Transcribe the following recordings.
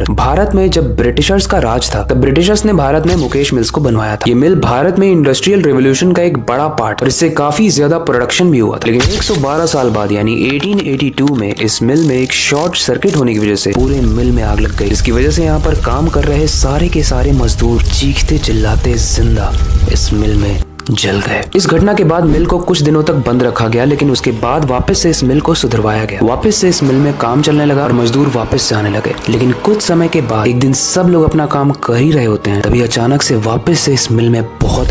भारत में जब ब्रिटिशर्स का राज था तब ब्रिटिशर्स ने भारत में मुकेश मिल्स को बनवाया था। ये मिल भारत में इंडस्ट्रियल रेवोल्यूशन का एक बड़ा पार्ट और इससे काफी ज्यादा प्रोडक्शन भी हुआ था। लेकिन 112 साल बाद यानी 1882 में इस मिल में एक शॉर्ट सर्किट होने की वजह से पूरे मिल में आग लग गई। इसकी वजह से यहाँ पर काम कर रहे सारे के सारे मजदूर चीखते चिल्लाते जिंदा इस मिल में जल गए। इस घटना के बाद मिल को कुछ दिनों तक बंद रखा गया, लेकिन उसके बाद वापस से इस मिल को सुधरवाया गया। वापस से इस मिल में काम चलने लगा और मजदूर वापस से आने लगे। लेकिन कुछ समय के बाद एक दिन सब लोग अपना काम कर ही रहे होते हैं, तभी अचानक से वापस से इस मिल में बहुत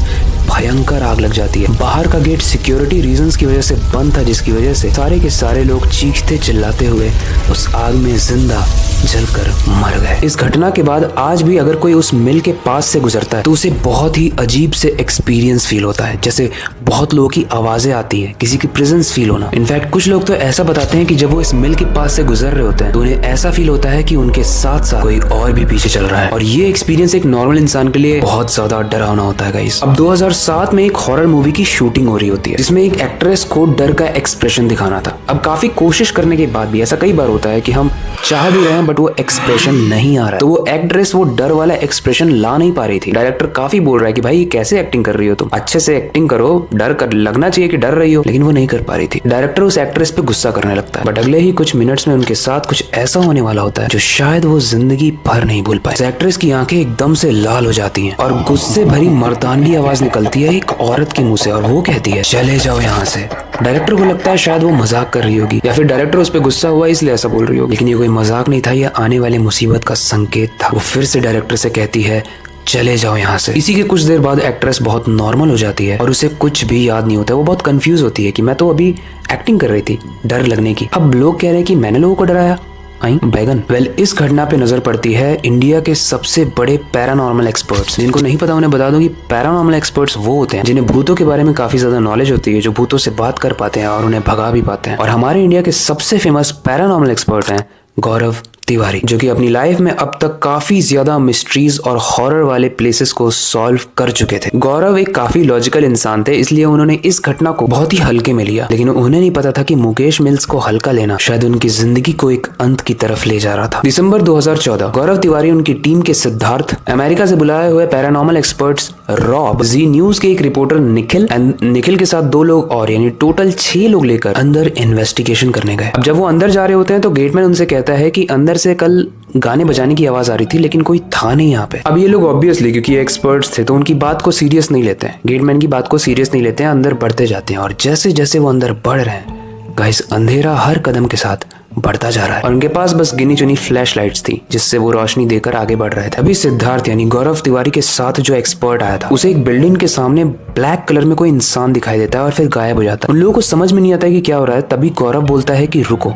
भयंकर आग लग जाती है। बाहर का गेट सिक्योरिटी रीजंस की वजह से बंद था, जिसकी वजह से सारे के सारे लोग चीखते चिल्लाते हुए उस आग में जिंदा जलकर मर गए। इस घटना के बाद आज भी अगर कोई उस मिल के पास से गुजरता है तो उसे बहुत ही अजीब से एक्सपीरियंस फील होता है, जैसे बहुत लोगों की आवाजें आती है, किसी की प्रेजेंस फील होना। इनफैक्ट कुछ लोग तो ऐसा बताते हैं कि जब वो इस मिल के पास से गुजर रहे होते हैं तो उन्हें ऐसा फील होता है कि उनके साथ साथ कोई और भी पीछे चल रहा है। और ये एक्सपीरियंस एक नॉर्मल इंसान के लिए बहुत ज्यादा डरावना होता है गाइस। अब 2007 में एक हॉरर मूवी की शूटिंग हो रही होती है, जिसमें एक एक्ट्रेस को डर का एक्सप्रेशन दिखाना था। अब काफी कोशिश करने के बाद भी ऐसा कई बार होता है कि हम चाह भी रहे हैं बट वो एक्सप्रेशन नहीं आ रहा है, तो वो एक्ट्रेस वो डर वाला एक्सप्रेशन ला नहीं पा रही थी। डायरेक्टर काफी बोल रहा है कि भाई ये कैसे एक्टिंग कर रही हो तुम, अच्छे से एक्टिंग करो, डर कर लगना चाहिए कि डर रही हो, लेकिन वो नहीं कर पा रही थी। डायरेक्टर उस एक्ट्रेस पे गुस्सा करने लगता है, बट अगले ही कुछ मिनट्स में उनके साथ कुछ ऐसा होने वाला होता है जो शायद वो जिंदगी भर नहीं भूल पाए। एक्ट्रेस की आंखें एकदम से लाल हो जाती हैं और गुस्से भरी मर्दानगी आवाज निकलती है एक औरत के मुंह से, और वो कहती है चले जाओ यहाँ से। डायरेक्टर को लगता है शायद वो मजाक कर रही होगी या फिर डायरेक्टर उस पर गुस्सा हुआ इसलिए ऐसा बोल रही होगी, लेकिन ये कोई मजाक नहीं था, ये आने वाले मुसीबत का संकेत था। वो फिर से डायरेक्टर से कहती है चले जाओ यहाँ से। इसी के कुछ देर बाद एक्ट्रेस बहुत नॉर्मल हो जाती है और उसे कुछ भी याद नहीं होता। वो बहुत कंफ्यूज होती है कि मैं तो अभी एक्टिंग कर रही थी डर लगने की, अब लोग कह रहे हैं कि मैंने लोगों को डराया। बैगन। इस घटना पे नजर पड़ती है इंडिया के सबसे बड़े पैरानॉर्मल एक्सपर्ट्स। जिनको नहीं पता उन्हें बता दूं कि पैरानॉर्मल एक्सपर्ट्स वो होते हैं जिन्हें भूतों के बारे में काफी ज्यादा नॉलेज होती है, जो भूतों से बात कर पाते हैं और उन्हें भगा भी पाते हैं। और हमारे इंडिया के सबसे फेमस पैरानॉर्मल एक्सपर्ट हैं गौरव तिवारी, जो कि अपनी लाइफ में अब तक काफी ज्यादा मिस्ट्रीज और हॉरर वाले प्लेसेस को सॉल्व कर चुके थे। गौरव एक काफी लॉजिकल इंसान थे, इसलिए उन्होंने इस घटना को बहुत ही हल्के में लिया, लेकिन उन्हें नहीं पता था कि मुकेश मिल्स को हल्का लेना शायद उनकी जिंदगी को एक अंत की तरफ ले जा रहा था। दिसंबर 2014 गौरव तिवारी उनकी टीम के सिद्धार्थ, अमेरिका से बुलाए हुए पैरानॉर्मल एक्सपर्ट्स रॉब, जी न्यूज के एक रिपोर्टर निखिल के साथ 2 लोग और यानी टोटल 6 लोग लेकर अंदर इन्वेस्टिगेशन करने गए। अब जब वो अंदर जा रहे होते हैं तो गेटमैन उनसे कहता है कि अंदर से कल गाने बजाने की आवाज आ रही थी, लेकिन कोई था नहीं यहाँ पे। अब ये लोग ऑब्वियसली क्योंकि एक्सपर्ट्स थे तो उनकी बात को सीरियस नहीं लेते हैं, गेटमैन की बात को सीरियस नहीं लेते हैं, अंदर बढ़ते जाते हैं। और जैसे जैसे वो अंदर बढ़ रहे हैं गाइस, अंधेरा हर कदम के साथ बढ़ता जा रहा है और उनके पास बस गिनी चुनी फ्लैश लाइट्स थी जिससे वो रोशनी देकर आगे बढ़ रहे थे। अभी सिद्धार्थ यानी गौरव तिवारी के साथ जो एक्सपर्ट आया था, उसे एक बिल्डिंग के सामने ब्लैक कलर में कोई इंसान दिखाई देता है और फिर गायब हो जाता है। उन लोगों को समझ में नहीं आता है कि क्या हो रहा है। तभी गौरव बोलता है कि रुको,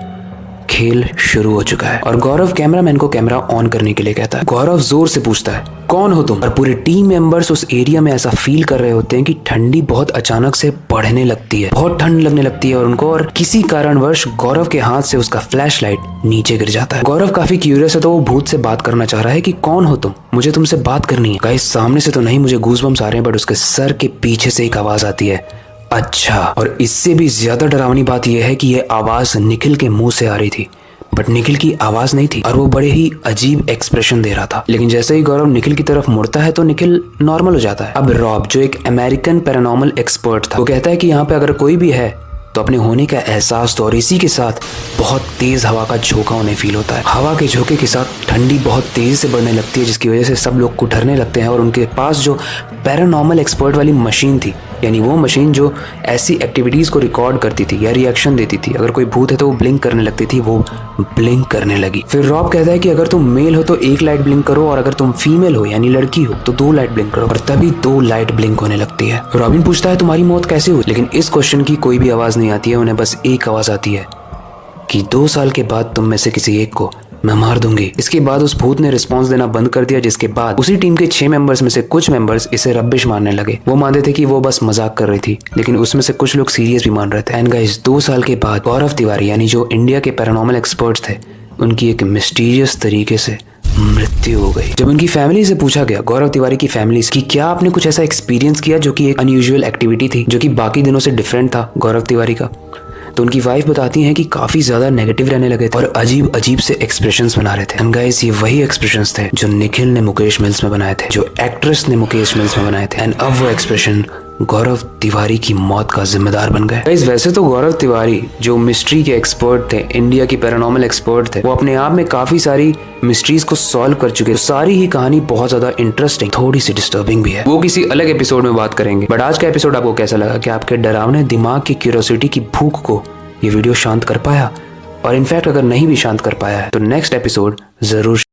खेल शुरू हो चुका है। और गौरव कैमरामैन को कैमरा ऑन करने के लिए कहता है। गौरव जोर से पूछता है कौन हो तुम। और पूरे टीम मेंबर्स उस एरिया में ऐसा फील कर रहे होते हैं कि ठंडी बहुत अचानक से बढ़ने लगती है, बहुत ठंड लगने लगती है और उनको, और किसी कारणवश गौरव के हाथ से उसका फ्लैश लाइट नीचे गिर जाता है। गौरव काफी क्यूरियस है तो वो भूत से बात करना चाह रहा है कि कौन हो तुम, मुझे तुमसे बात करनी है। गाइस सामने से तो नहीं, मुझे गूज़बम्स आ रहे हैं, बट उसके सर के पीछे से एक आवाज आती है अच्छा। और इससे भी ज्यादा डरावनी बात यह है कि यह आवाज निखिल के मुंह से आ रही थी, बट निखिल की आवाज नहीं थी और वो बड़े ही अजीब एक्सप्रेशन दे रहा था। लेकिन जैसे ही गौरव निखिल की तरफ मुड़ता है तो निखिल नॉर्मल हो जाता है। अब रॉब जो एक अमेरिकन पैरानॉर्मल एक्सपर्ट था, वो कहता है कि यहाँ पे अगर कोई भी है तो अपने होने का एहसास तो, और इसी के साथ बहुत तेज हवा का झोंका उन्हें फील होता है। हवा के झोंके के साथ ठंडी बहुत तेजी से बढ़ने लगती है, जिसकी वजह से सब लोग कुठरने लगते हैं। और उनके पास जो पैरानॉर्मल एक्सपर्ट वाली मशीन थी, यानी वो मशीन जो ऐसी एक्टिविटीज को रिकॉर्ड करती थी या रिएक्शन देती थी, अगर कोई भूत है तो वो ब्लिंक करने लगती थी, वो ब्लिंक करने लगी। फिर रॉब कहता है कि अगर तुम मेल हो तो 1 लाइट ब्लिंक करो और अगर तुम फीमेल हो यानी लड़की हो तो 2 लाइट ब्लिंक करो, और तभी 2 लाइट ब्लिंक होने लगती है। रॉबिन पूछता है तुम्हारी मौत कैसे हुई, लेकिन इस क्वेश्चन की कोई भी आवाज नहीं आती है। उन्हें बस एक आवाज आती है कि 2 साल के बाद तुम में से किसी एक को मैं मार दूंगी। इसके बाद उस भूत ने रिस्पांस देना बंद कर दिया, जिसके बाद उसी टीम के 6 मेंबर्स में से कुछ मेंबर्स इसे रब्बिश मारने लगे। वो मानते थे कि वो बस मजाक कर रही थी, लेकिन उसमें से कुछ लोग सीरियस भी मान रहे थे। एंड गाइस 2 साल के बाद गौरव तिवारी यानी जो इंडिया के पैरानॉर्मल एक्सपर्ट्स थे, उनकी एक मिस्टीरियस तरीके से मृत्यु हो गई। जब उनकी फैमिली से पूछा गया, गौरव तिवारी की फैमिली, कि क्या आपने कुछ ऐसा एक्सपीरियंस किया जो कि एक अनयूजुअल एक्टिविटी थी, जो कि बाकी दिनों से डिफरेंट था गौरव तिवारी का, तो उनकी वाइफ बताती हैं कि काफी ज्यादा नेगेटिव रहने लगे थे और अजीब अजीब से एक्सप्रेशंस बना रहे थे। एंड गाइस, ये वही एक्सप्रेशंस थे जो निखिल ने मुकेश मिल्स में बनाए थे, जो एक्ट्रेस ने मुकेश मिल्स में बनाए थे। एंड अब वो एक्सप्रेशन गौरव तिवारी की मौत का जिम्मेदार बन गए। गाइस, वैसे तो गौरव तिवारी जो मिस्ट्री के एक्सपर्ट थे, इंडिया की पैरानॉर्मल एक्सपर्ट थे, वो अपने आप में काफी सारी मिस्ट्रीज को सॉल्व कर चुके। तो सारी ही कहानी बहुत ज्यादा इंटरेस्टिंग, थोड़ी सी डिस्टर्बिंग भी है, वो किसी अलग एपिसोड में बात करेंगे। बट आज का एपिसोड आपको कैसा लगा? कि आपके डरावने दिमाग की क्यूरियोसिटी की भूख को ये वीडियो शांत कर पाया? और इनफैक्ट अगर नहीं भी शांत कर पाया है तो नेक्स्ट एपिसोड जरूर